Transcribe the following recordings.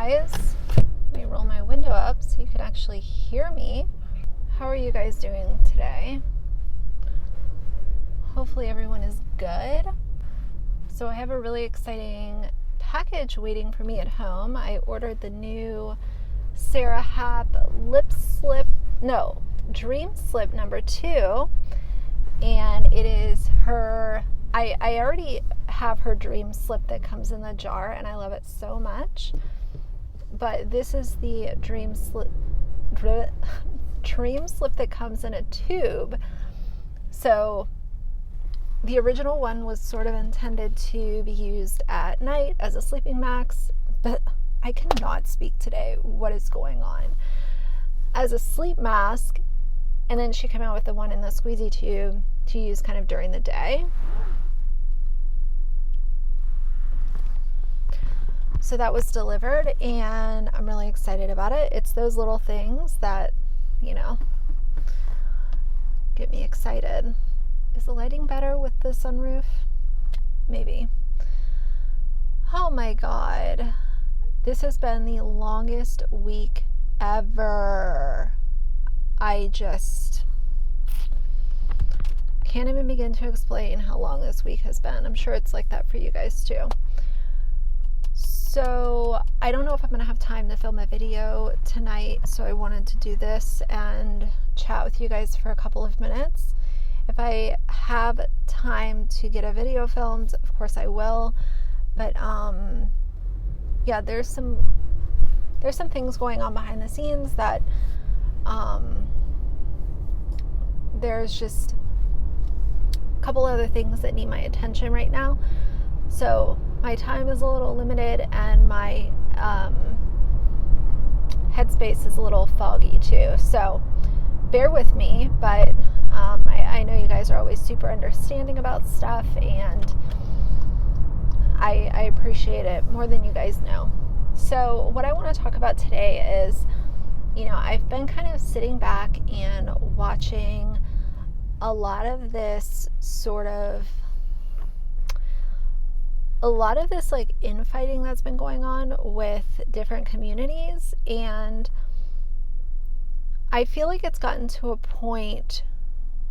guys. Let me roll my window up so you can actually hear me. How are you guys doing today? Hopefully everyone is good. So I have a really exciting package waiting for me at home. I ordered the new Sarah Happ Dream Slip number 2. And it is her, I already have her Dream Slip that comes in the jar and I love it so much. But this is the Dream Slip that comes in a tube. So the original one was sort of intended to be used at night as a sleeping mask, but I cannot speak today. What is going on? As a sleep mask, and then she came out with the one in the squeezy tube to use kind of during the day. So that was delivered and I'm really excited about it. It's those little things that, get me excited. Is the lighting better with the sunroof? Maybe. Oh my God. This has been the longest week ever. I just can't even begin to explain how long this week has been. I'm sure it's like that for you guys too. So I don't know if I'm going to have time to film a video tonight, so I wanted to do this and chat with you guys for a couple of minutes. If I have time to get a video filmed, of course I will. But yeah, there's some things going on behind the scenes that there's just a couple other things that need my attention right now. So my time is a little limited and my headspace is a little foggy too. So bear with me, but I know you guys are always super understanding about stuff and I appreciate it more than you guys know. So what I want to talk about today is, I've been kind of sitting back and watching a lot of this like infighting that's been going on with different communities, and I feel like it's gotten to a point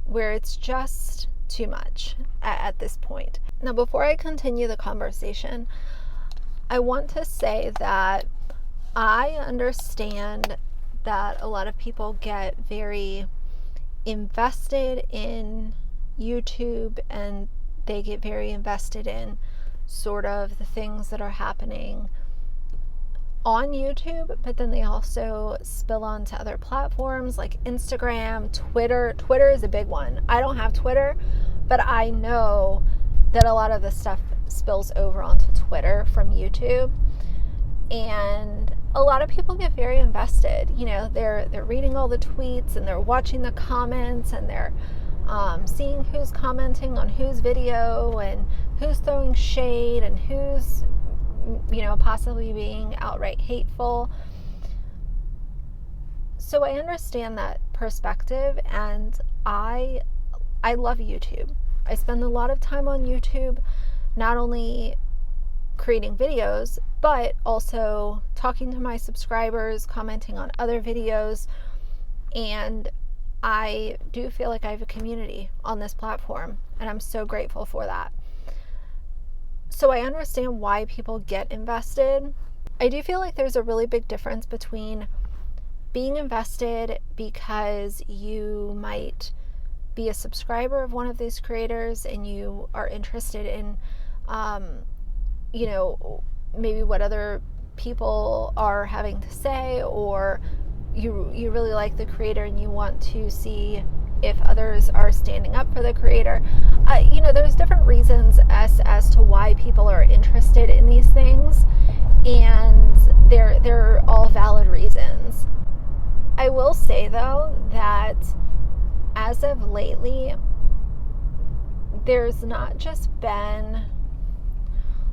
where it's just too much at this point. Now, before I continue the conversation, I want to say that I understand that a lot of people get very invested in YouTube and they get very invested in sort of the things that are happening on YouTube, but then they also spill onto other platforms like Instagram, Twitter. Twitter is a big one. I don't have Twitter, but I know that a lot of the stuff spills over onto Twitter from YouTube. And a lot of people get very invested. They're reading all the tweets and they're watching the comments and they're seeing who's commenting on whose video and who's throwing shade and who's possibly being outright hateful. So I understand that perspective, and I love YouTube. I spend a lot of time on YouTube, not only creating videos, but also talking to my subscribers, commenting on other videos, and I do feel like I have a community on this platform, and I'm so grateful for that. So I understand why people get invested. I do feel like there's a really big difference between being invested because you might be a subscriber of one of these creators and you are interested in, maybe what other people are having to say, or you really like the creator and you want to see if others are standing up for the creator. There's different reasons as to why people are interested in these things, and they're all valid reasons. I will say though that as of lately, there's not just been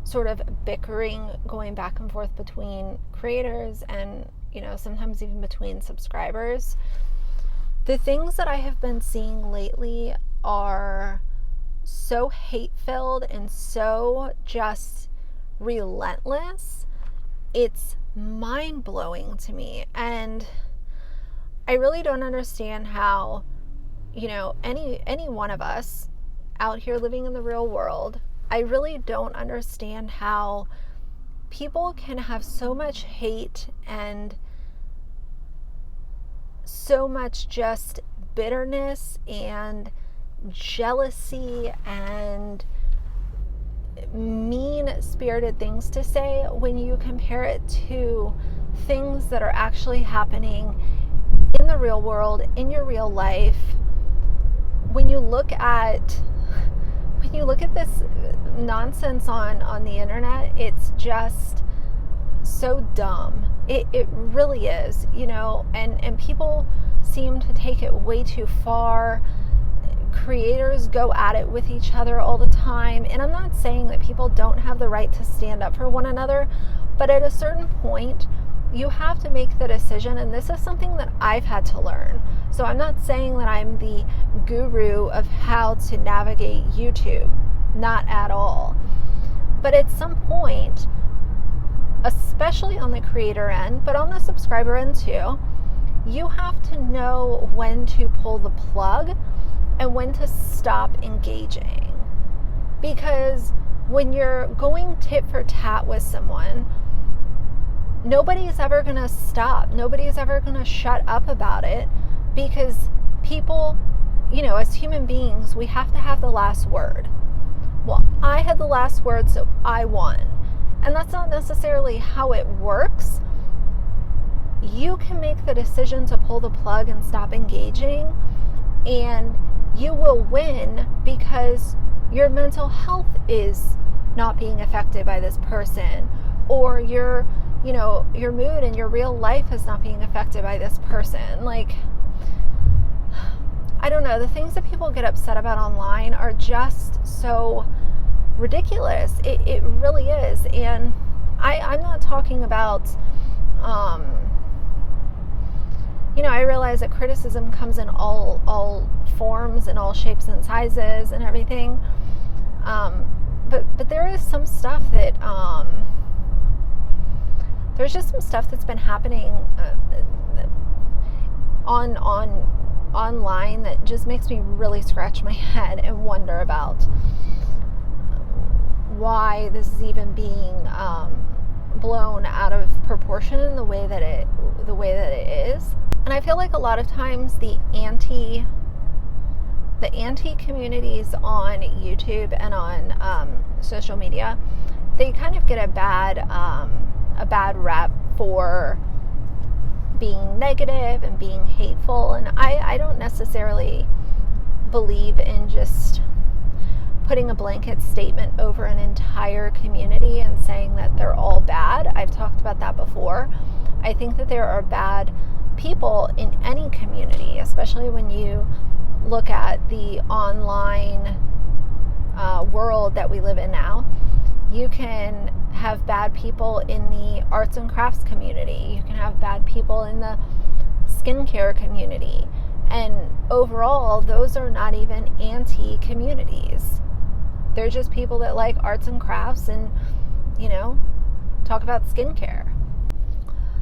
sort of bickering going back and forth between creators and sometimes even between subscribers. The things that I have been seeing lately are so hate-filled and so just relentless. It's mind-blowing to me. And I really don't understand how, any one of us out here living in the real world, I really don't understand how people can have so much hate and so much just bitterness and jealousy and mean-spirited things to say when you compare it to things that are actually happening in the real world, in your real life. When you look at this nonsense on the internet, it's just so dumb. It really is, and people seem to take it way too far. Creators go at it with each other all the time, and I'm not saying that people don't have the right to stand up for one another, but at a certain point you have to make the decision, and this is something that I've had to learn. So I'm not saying that I'm the guru of how to navigate YouTube, not at all. But at some point, especially on the creator end, but on the subscriber end too, you have to know when to pull the plug and when to stop engaging. Because when you're going tit for tat with someone, nobody's ever going to stop. Nobody's ever going to shut up about it, because people, as human beings, we have to have the last word. Well, I had the last word, so I won. And that's not necessarily how it works. You can make the decision to pull the plug and stop engaging, and you will win because your mental health is not being affected by this person, or your mood and your real life is not being affected by this person. Like, I don't know, the things that people get upset about online are just so ridiculous. It really is. And I'm not talking about, I realize that criticism comes in all forms and all shapes and sizes and everything. But there is some stuff that, there's just some stuff that's been happening online that just makes me really scratch my head and wonder about why this is even being blown out of proportion the way that it is. And I feel like a lot of times the anti communities on YouTube and on social media, they kind of get a bad rep for being negative and being hateful. And I don't necessarily believe in just putting a blanket statement over an entire community and saying that they're all bad. I've talked about that before. I think that there are bad people in any community, especially when you look at the online world that we live in now. You can have bad people in the arts and crafts community. You can have bad people in the skincare community. And overall, those are not even anti-communities. They're just people that like arts and crafts and, talk about skincare.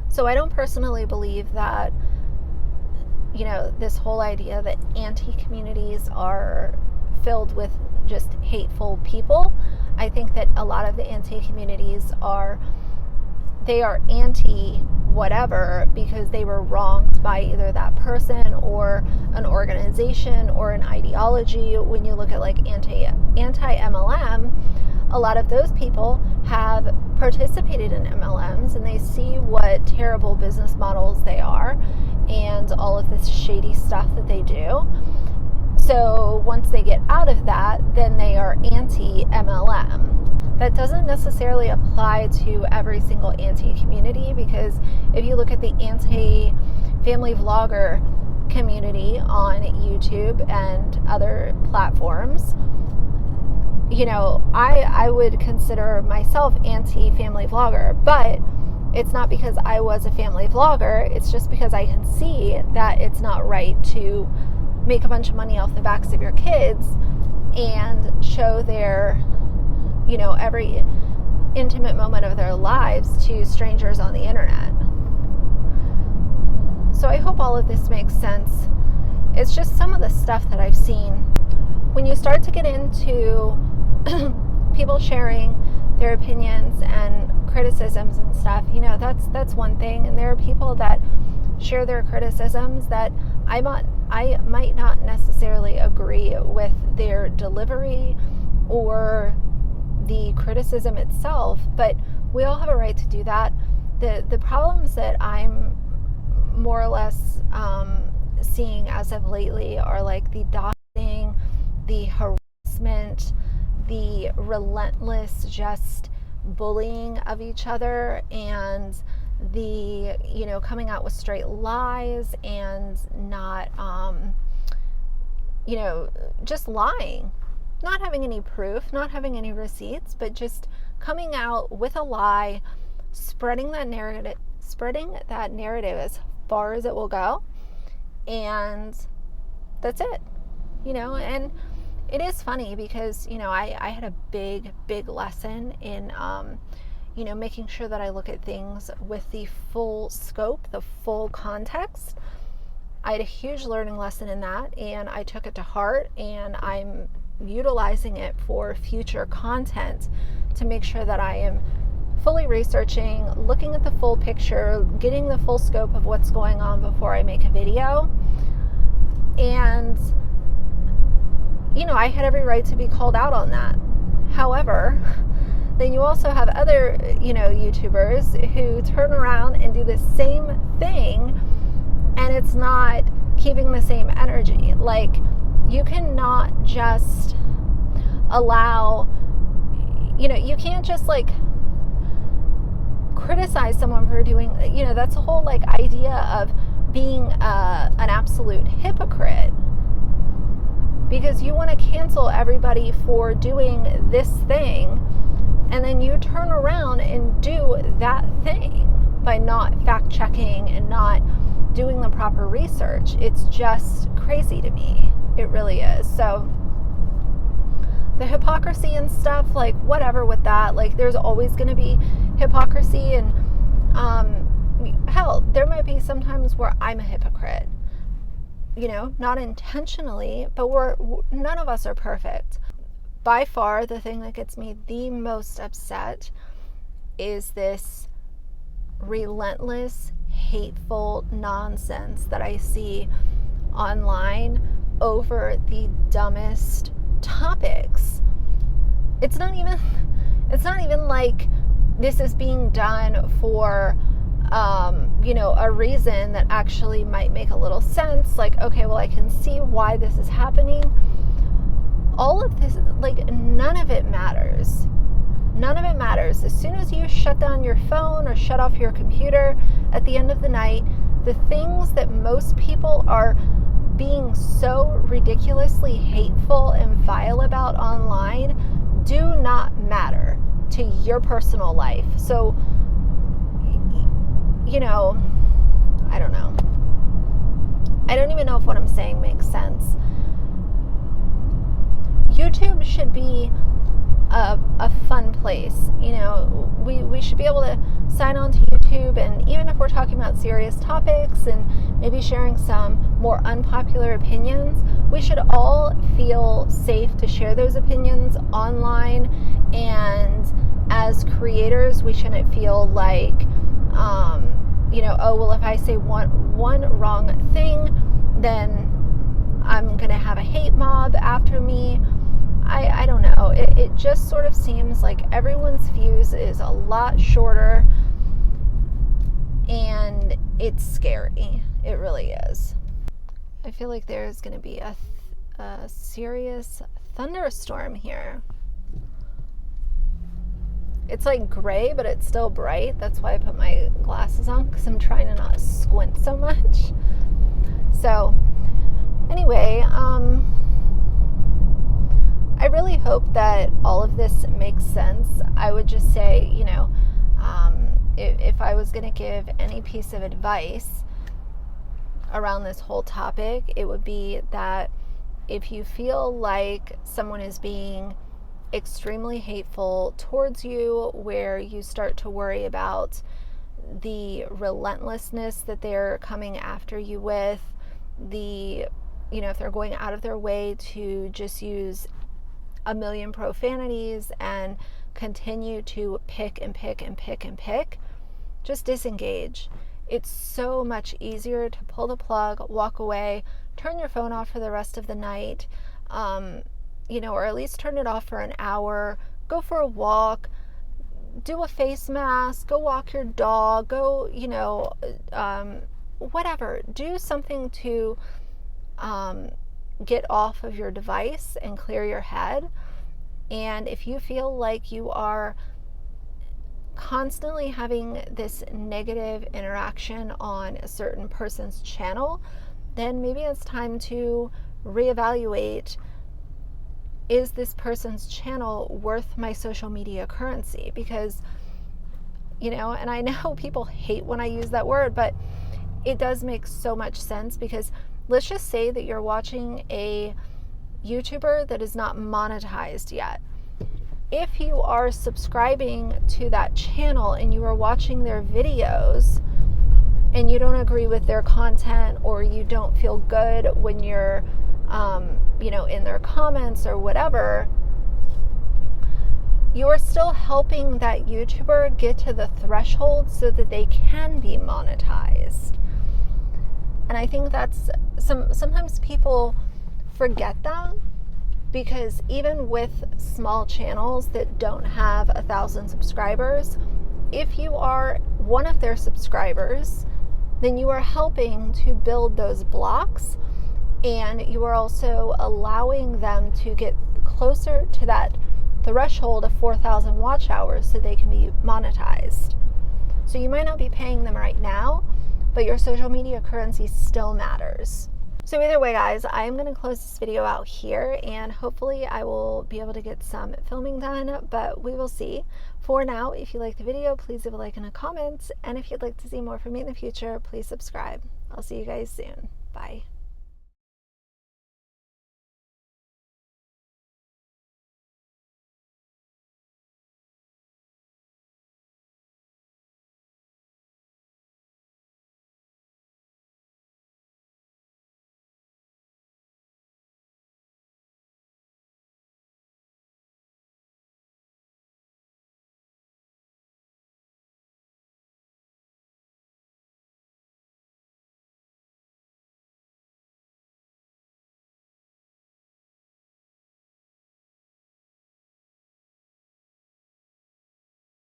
So I don't personally believe that, this whole idea that anti-communities are filled with just hateful people. I think that a lot of the anti-communities are anti whatever because they were wronged by either that person or an organization or an ideology. When you look at like anti-MLM, a lot of those people have participated in MLMs and they see what terrible business models they are and all of this shady stuff that they do. So once they get out of that, then they are anti-MLM. That doesn't necessarily apply to every single anti-community, because if you look at the anti-family vlogger community on YouTube and other platforms, I would consider myself anti-family vlogger, but it's not because I was a family vlogger. It's just because I can see that it's not right to make a bunch of money off the backs of your kids and show their, intimate moment of their lives to strangers on the internet. So I hope all of this makes sense. It's just some of the stuff that I've seen. When you start to get into people sharing their opinions and criticisms and stuff, that's one thing. And there are people that share their criticisms that I might not necessarily agree with their delivery or the criticism itself, but we all have a right to do that. The problems that I'm more or less seeing as of lately are like the doxing, the harassment, the relentless just bullying of each other, and the coming out with straight lies and not just lying, not having any proof, not having any receipts, but just coming out with a lie, spreading that narrative as far as it will go, and that's it. And it is funny because I had a big lesson in making sure that I look at things with the full scope, the full context. I had a huge learning lesson in that, and I took it to heart, and I'm utilizing it for future content to make sure that I am fully researching, looking at the full picture, getting the full scope of what's going on before I make a video. And I had every right to be called out on that. However, then you also have other YouTubers who turn around and do the same thing, and it's not keeping the same energy. Like, you cannot just allow, you can't just like criticize someone for doing, that's the whole like idea of being an absolute hypocrite, because you want to cancel everybody for doing this thing, and then you turn around and do that thing by not fact checking and not doing the proper research. It's just crazy to me. It really is. So the hypocrisy and stuff, like, whatever with that. Like, there's always going to be hypocrisy, and hell, there might be some times where I'm a hypocrite, not intentionally, but none of us are perfect. By far, the thing that gets me the most upset is this relentless, hateful nonsense that I see online over the dumbest topics. It's not even like this is being done for a reason that actually might make a little sense. Like, okay, well, I can see why this is happening. All of this, like, none of it matters. None of it matters. As soon as you shut down your phone or shut off your computer at the end of the night, the things that most people are being so ridiculously hateful and vile about online do not matter to your personal life. So, I don't know. I don't even know if what I'm saying makes sense. YouTube should be a fun place. We should be able to sign on to YouTube, and even if we're talking about serious topics and maybe sharing some more unpopular opinions, we should all feel safe to share those opinions online. And as creators, we shouldn't feel like, oh, well, if I say one wrong thing, then I'm going to have a hate mob after me. I don't know. It just sort of seems like everyone's fuse is a lot shorter, and it's scary. It really is. I feel like there's going to be a serious thunderstorm here. It's like gray, but it's still bright. That's why I put my glasses on, because I'm trying to not squint so much. So, anyway, I really hope that all of this makes sense. I would just say, if I was going to give any piece of advice around this whole topic, it would be that if you feel like someone is being extremely hateful towards you, where you start to worry about the relentlessness that they're coming after you with, if they're going out of their way to just use a million profanities and continue to pick and pick and pick and pick, just disengage. It's so much easier to pull the plug, walk away, turn your phone off for the rest of the night, or at least turn it off for an hour, go for a walk, do a face mask, go walk your dog, go, whatever. Do something to get off of your device and clear your head. And if you feel like you are constantly having this negative interaction on a certain person's channel, then maybe it's time to reevaluate, is this person's channel worth my social media currency? Because, and I know people hate when I use that word, but it does make so much sense, because let's just say that you're watching a YouTuber that is not monetized yet. If you are subscribing to that channel and you are watching their videos and you don't agree with their content, or you don't feel good when you're, in their comments or whatever, you are still helping that YouTuber get to the threshold so that they can be monetized. And I think that's sometimes people forget that, because even with small channels that don't have 1,000 subscribers, if you are one of their subscribers, then you are helping to build those blocks, and you are also allowing them to get closer to that threshold of 4,000 watch hours so they can be monetized. So you might not be paying them right now, but your social media currency still matters. So either way, guys, I'm going to close this video out here, and hopefully I will be able to get some filming done, but we will see. For now, if you liked the video, please leave a like and a comment, and if you'd like to see more from me in the future, please subscribe. I'll see you guys soon. Bye.